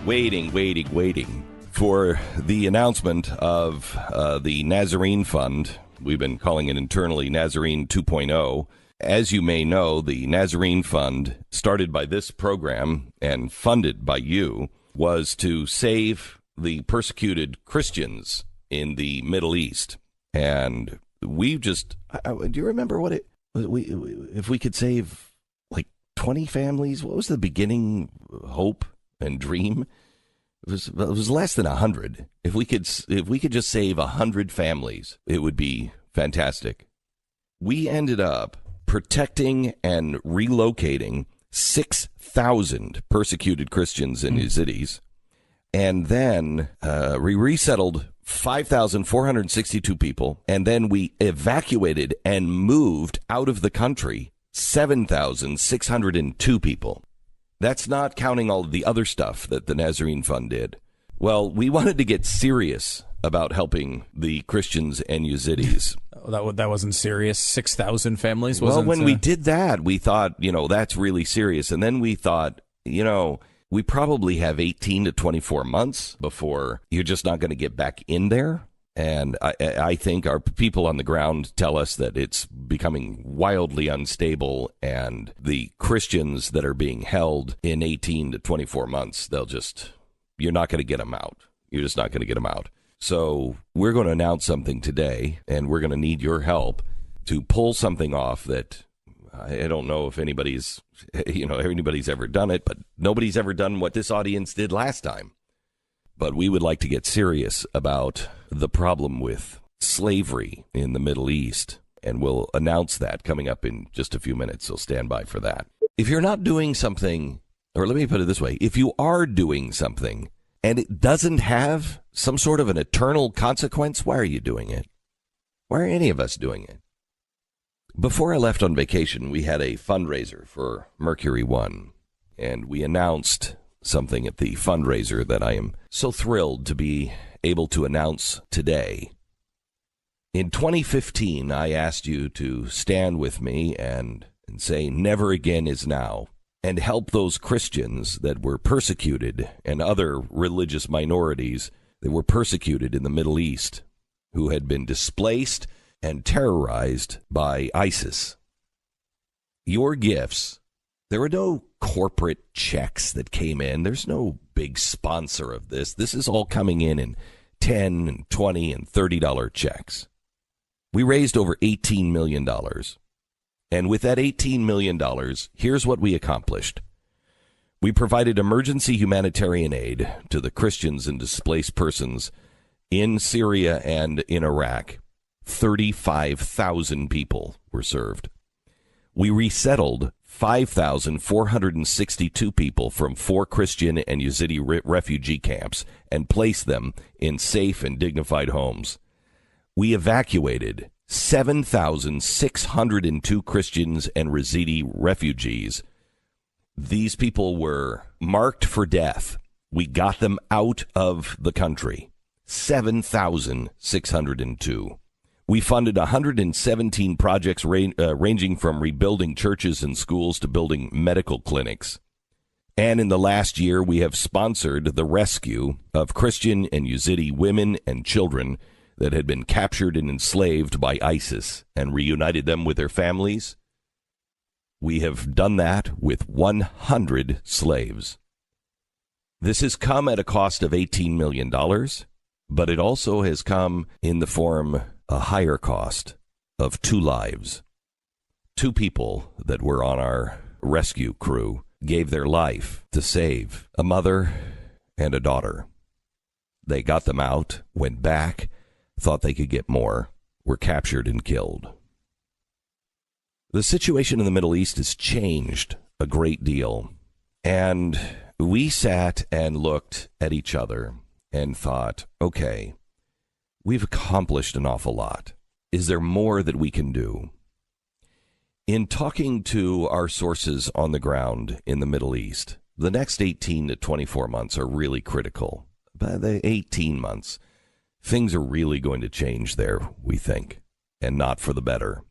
waiting for the announcement of the Nazarene Fund. We've been calling it internally Nazarene 2.0. As you may know, the Nazarene Fund, started by this program and funded by you, was to save the persecuted Christians in the Middle East. And we just, do you remember what if we could save like 20 families? What was the beginning hope and dream? It was less than 100. If we could just save 100 families, it would be fantastic. We ended up protecting and relocating 6,000 persecuted Christians and Yazidis, and then we resettled 5,462 people, and then we evacuated and moved out of the country 7,602 people. That's not counting all of the other stuff that the Nazarene Fund did. Well, we wanted to get serious about helping the Christians and Yazidis. That wasn't serious. 6,000 families wasn't. Well, when we did that, we thought, that's really serious. And then we thought, we probably have 18 to 24 months before you're just not going to get back in there. And I think our people on the ground tell us that it's becoming wildly unstable, and the Christians that are being held in 18 to 24 months, you're not going to get them out. You're just not going to get them out. So we're going to announce something today, and we're going to need your help to pull something off that I don't know if anybody's ever done it, but nobody's ever done what this audience did last time. But we would like to get serious about the problem with slavery in the Middle East, and we'll announce that coming up in just a few minutes, so stand by for that. If you're not doing something, or let me put it this way, if you are doing something and it doesn't have some sort of an eternal consequence, why are you doing it? Why are any of us doing it? Before I left on vacation, we had a fundraiser for Mercury One, and we announced something at the fundraiser that I am so thrilled to be able to announce today. In 2015, I asked you to stand with me and say, never again is now, and help those Christians that were persecuted and other religious minorities that were persecuted in the Middle East, who had been displaced and terrorized by ISIS. Your gifts, there were no corporate checks that came in. There's no big sponsor of this. This is all coming in $10 and $20 and $30 checks. We raised over $18 million. And with that $18 million, here's what we accomplished. We provided emergency humanitarian aid to the Christians and displaced persons in Syria and in Iraq. 35,000 people were served. We resettled 5,462 people from 4 Christian and Yazidi refugee camps and placed them in safe and dignified homes. We evacuated 7,602 Christians and Yazidi refugees. These people were marked for death. We got them out of the country. 7,602. We funded 117 projects ranging from rebuilding churches and schools to building medical clinics. And in the last year, we have sponsored the rescue of Christian and Yazidi women and children that had been captured and enslaved by ISIS and reunited them with their families. We have done that with 100 slaves. This has come at a cost of $18 million, but it also has come in the form a higher cost of 2 lives. 2 people that were on our rescue crew gave their life to save a mother and a daughter. They got them out, went back, thought they could get more, were captured and killed. The situation in the Middle East has changed a great deal, and we sat and looked at each other and thought, okay, we've accomplished an awful lot. Is there more that we can do? In talking to our sources on the ground in the Middle East, the next 18 to 24 months are really critical. By the 18 months, things are really going to change there, we think, and not for the better.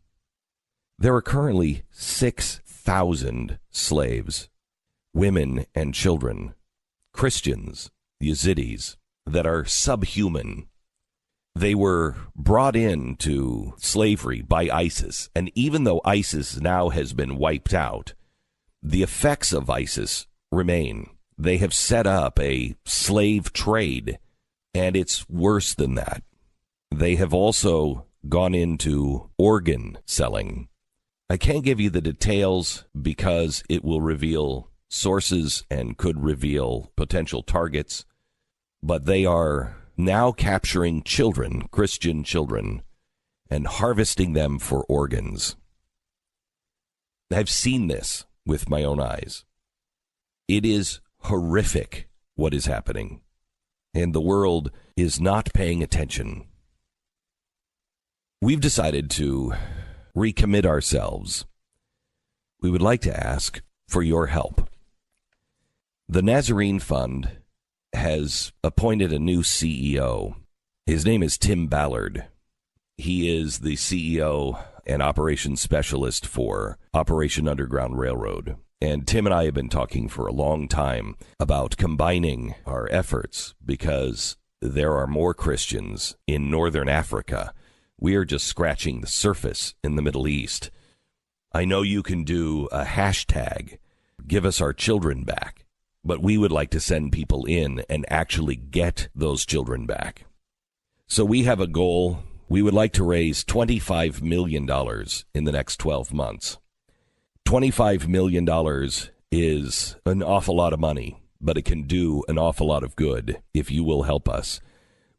There are currently 6,000 slaves, women and children, Christians, Yazidis, that are subhuman. They were brought into slavery by ISIS, and even though ISIS now has been wiped out, the effects of ISIS remain. They have set up a slave trade, and it's worse than that. They have also gone into organ selling. I can't give you the details because it will reveal sources and could reveal potential targets, but they are now capturing children, Christian children, and harvesting them for organs. I've seen this with my own eyes. It is horrific what is happening, and the world is not paying attention. We've decided to recommit ourselves. We would like to ask for your help. The Nazarene Fund has appointed a new CEO. His name is Tim Ballard. He is the CEO and operations specialist for Operation Underground Railroad. And Tim and I have been talking for a long time about combining our efforts because there are more Christians in northern Africa. We are just scratching the surface in the Middle East. I know you can do a hashtag, give us our children back, but we would like to send people in and actually get those children back. So we have a goal. We would like to raise $25 million in the next 12 months. $25 million is an awful lot of money, but it can do an awful lot of good if you will help us.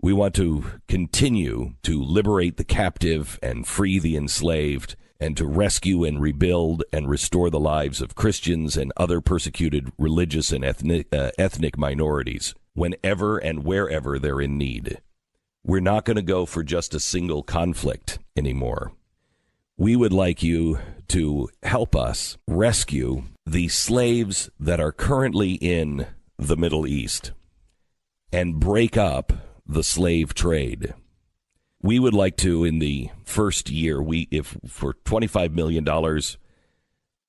We want to continue to liberate the captive and free the enslaved, and to rescue and rebuild and restore the lives of Christians and other persecuted religious and ethnic minorities whenever and wherever they're in need. We're not going to go for just a single conflict anymore. We would like you to help us rescue the slaves that are currently in the Middle East and break up the slave trade. We would like to, in the first year, if for $25 million,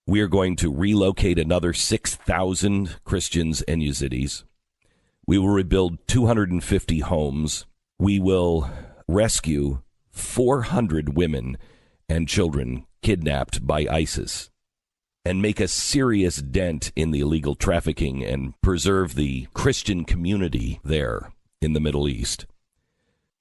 we are going to relocate another 6,000 Christians and Yazidis. We will rebuild 250 homes. We will rescue 400 women and children kidnapped by ISIS and make a serious dent in the illegal trafficking and preserve the Christian community there in the Middle East.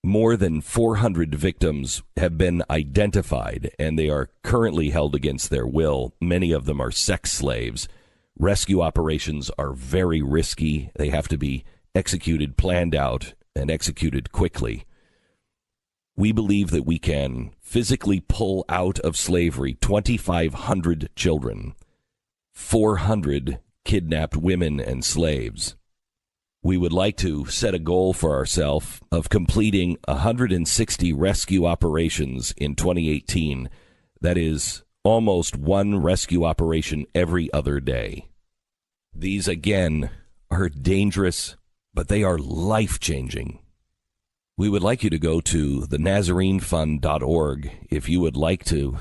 More than 400 victims have been identified, and they are currently held against their will. Many of them are sex slaves. Rescue operations are very risky. They have to be executed, planned out, and executed quickly. We believe that we can physically pull out of slavery 2,500 children, 400 kidnapped women and slaves. We would like to set a goal for ourselves of completing 160 rescue operations in 2018. That is almost one rescue operation every other day. These, again, are dangerous, but they are life-changing. We would like you to go to thenazarenefund.org if you would like to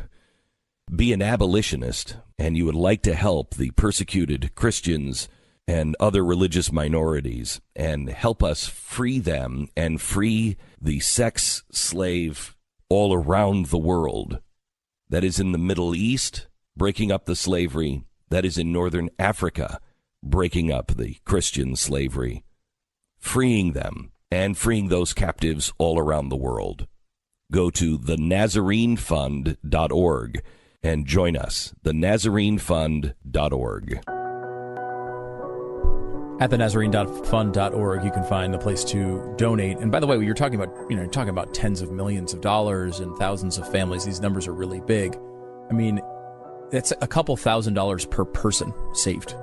be an abolitionist and you would like to help the persecuted Christians and other religious minorities and help us free them and free the sex slave all around the world. That is in the Middle East, breaking up the slavery. That is in Northern Africa, breaking up the Christian slavery, freeing them and freeing those captives all around the world. Go to thenazarenefund.org and join us, thenazarenefund.org. At thenazarenefund.org, you can find the place to donate. And by the way, you're talking about tens of millions of dollars and thousands of families. These numbers are really big. I mean, that's a couple $1,000s per person saved.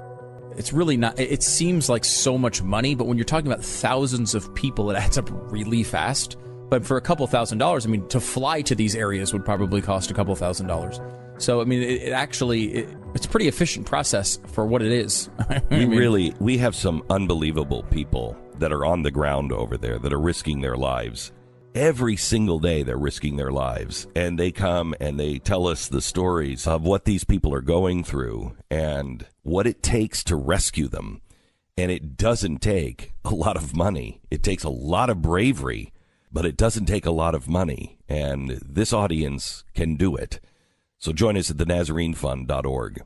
It's really not. It seems like so much money, but when you're talking about thousands of people, it adds up really fast. But for a couple $1,000s, I mean, to fly to these areas would probably cost a couple $1,000s. So, I mean, it's a pretty efficient process for what it is. We have some unbelievable people that are on the ground over there that are risking their lives. Every single day they're risking their lives. And they come and they tell us the stories of what these people are going through and what it takes to rescue them. And it doesn't take a lot of money. It takes a lot of bravery, but it doesn't take a lot of money. And this audience can do it. So join us at thenazarenefund.org.